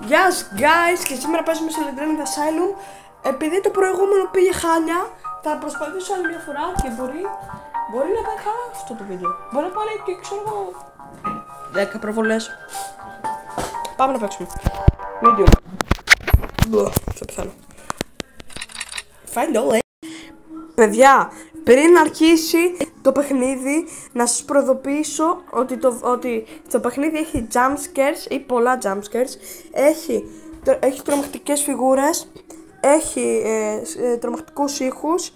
Γεια σας guys, και σήμερα παίζουμε σε Legendary Asylum. Επειδή το προηγούμενο πήγε χάλια, θα προσπαθήσω άλλη μια φορά και μπορεί να πάει καλά αυτό το βίντεο. Μπορεί να πάρει και ξέρω εγώ 10 προβολές. Πάμε να παίξουμε. Medium. Θα πεθάνω. Find all. Παιδιά, πριν αρχίσει το παιχνίδι, να σας προειδοποιήσω ότι το παιχνίδι έχει jumpscares ή πολλά jumpscares. Έχει τρομακτικές φιγούρες, έχει τρομακτικούς ήχους,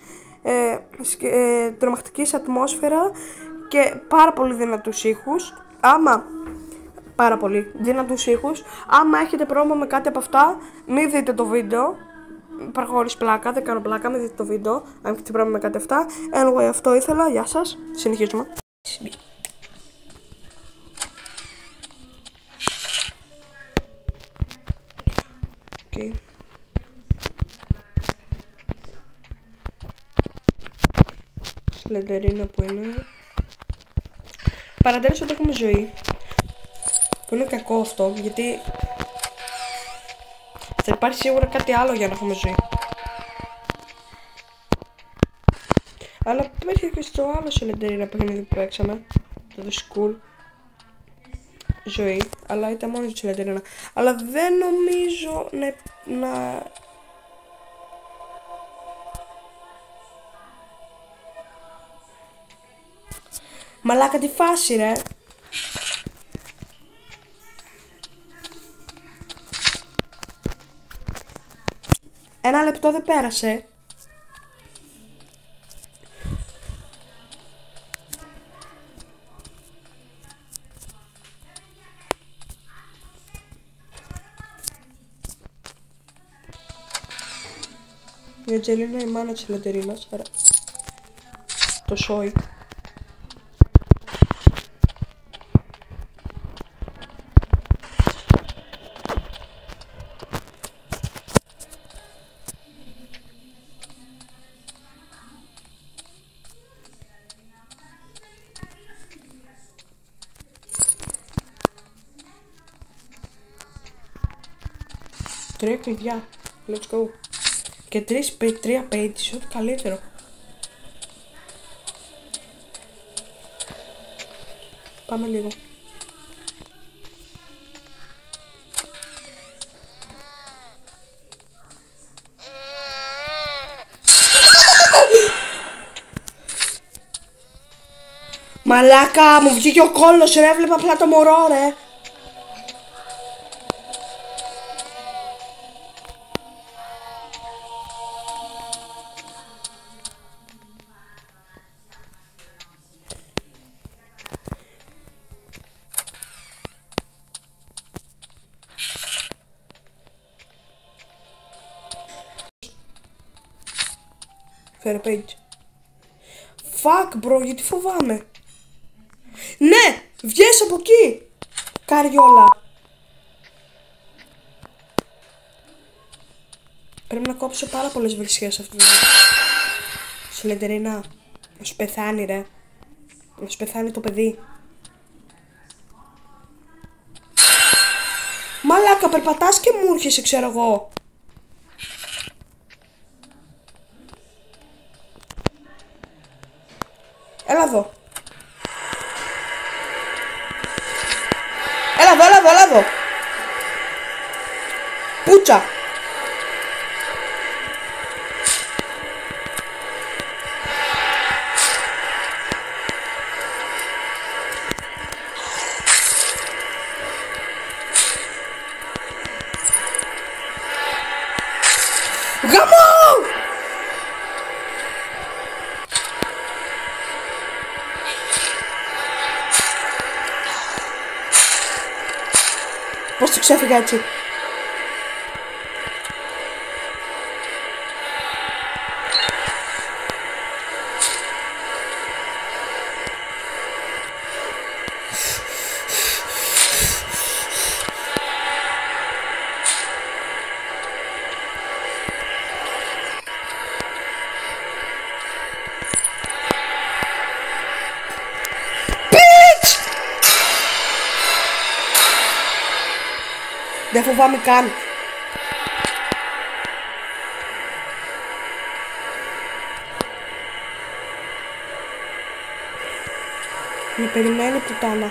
τρομακτικής ατμόσφαιρα και πάρα πολύ δυνατούς ήχους. Πάρα πολύ δυνατούς ήχους. Άμα έχετε πρόβλημα με κάτι από αυτά, μην δείτε το βίντεο. Υπάρχω χωρίς πλάκα, δεν κάνω πλάκα, μην δείτε το βίντεο. Αν έχετε πρόβλημα με κάτι αυτά. Anyway, αυτό ήθελα. Γεια σας. Συνεχίζουμε. Okay. Σλεντερίνα που είναι. Παρατήρησα ότι έχουμε ζωή. Που είναι κακό αυτό, γιατί θα υπάρχει σίγουρα κάτι άλλο για να έχουμε ζωή. Αλλά υπήρχε και στο άλλο Σλεντερίνα παιχνίδι που παίξαμε, το The School. Ζωή, αλλά ήταν μόνο η Σλεντερίνα. Αλλά δεν νομίζω να... Μαλάκα τη φάση ρε. Ένα λεπτό δεν πέρασε. Η Αντζελίνα η μάνα της Λεντερίνας. Το σόι. Τρία κλειδιά. Let's go. Και τρία pages, ό,τι καλύτερο. Πάμε λίγο. Μαλάκα, μου βγήκε ο κόλλος ρε, έβλεπα απλά το μωρό ρε. Φέρε page. Fuck bro, γιατί φοβάμαι. Ναι, βγες από εκεί. Καριόλα. Πρέπει να κόψω πάρα πολλές βρισιές αυτό το βίντεο. Σλεντερίνα, να σου πεθάνει ρε. Να σου πεθάνει το παιδί. Μαλάκα, περπατάς και μου έρχεσαι, ξέρω εγώ. Έλα εδώ. Έλα εδώ. Πούτσα. Γαμό! Πώς το ξέφυγα έτσι. Δεν φοβάμαι καν. Με περιμένει πουτάνα.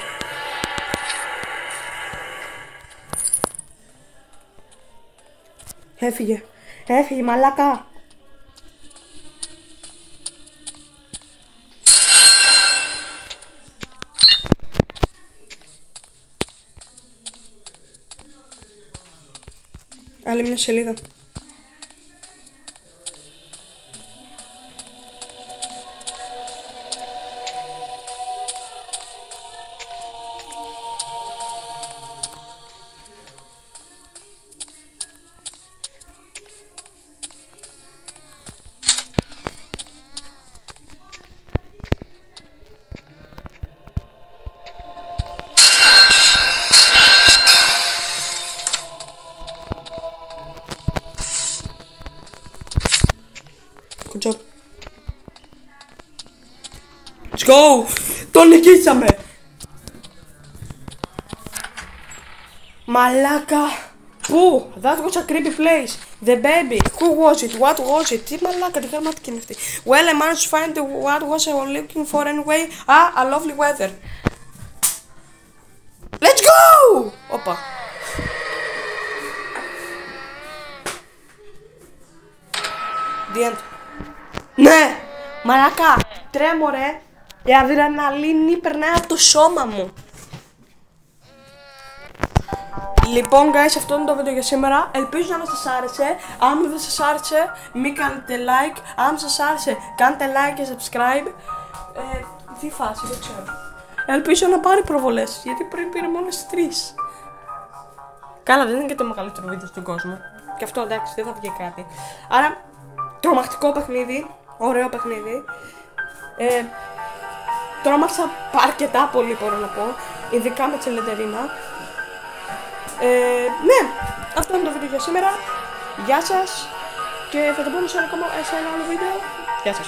Έφυγε. Έφυγε μαλάκα. Άλλη μια σελίδα. Good job. Let's go! Το νικήσαμε! Μαλάκα! Πού? That was a creepy place. The baby. Who was it? What was it? Τι μαλάκα, τι γραμματική είναι αυτή. Well, I managed to find what was I was looking for anyway. Ah, a lovely weather. Let's go! Όπα. The end. Ναι! Μαλάκα! Τρέμω ρε! Η αδρεναλίνη περνάει από το σώμα μου. Λοιπόν guys, αυτό είναι το βίντεο για σήμερα. Ελπίζω να σας άρεσε. Αν δεν σας άρεσε, μην κάνετε like. Αν σας άρεσε, κάντε like και subscribe. Τι φάση, δεν ξέρω. Ελπίζω να πάρει προβολές, γιατί πριν πήρε μόνο στις 3. Καλά, δεν είναι και το μεγαλύτερο βίντεο στον κόσμο. Και αυτό εντάξει, δεν θα βγει κάτι. Άρα, τρομακτικό παιχνίδι. Ωραίο παιχνίδι. Τρόμαξα αρκετά πολύ, μπορώ να πω. Ειδικά με τη Λεντερίνα. Ναι, αυτό είναι το βίντεο για σήμερα. Γεια σας. Και θα το πούμε σε ένα άλλο βίντεο. Γεια σας.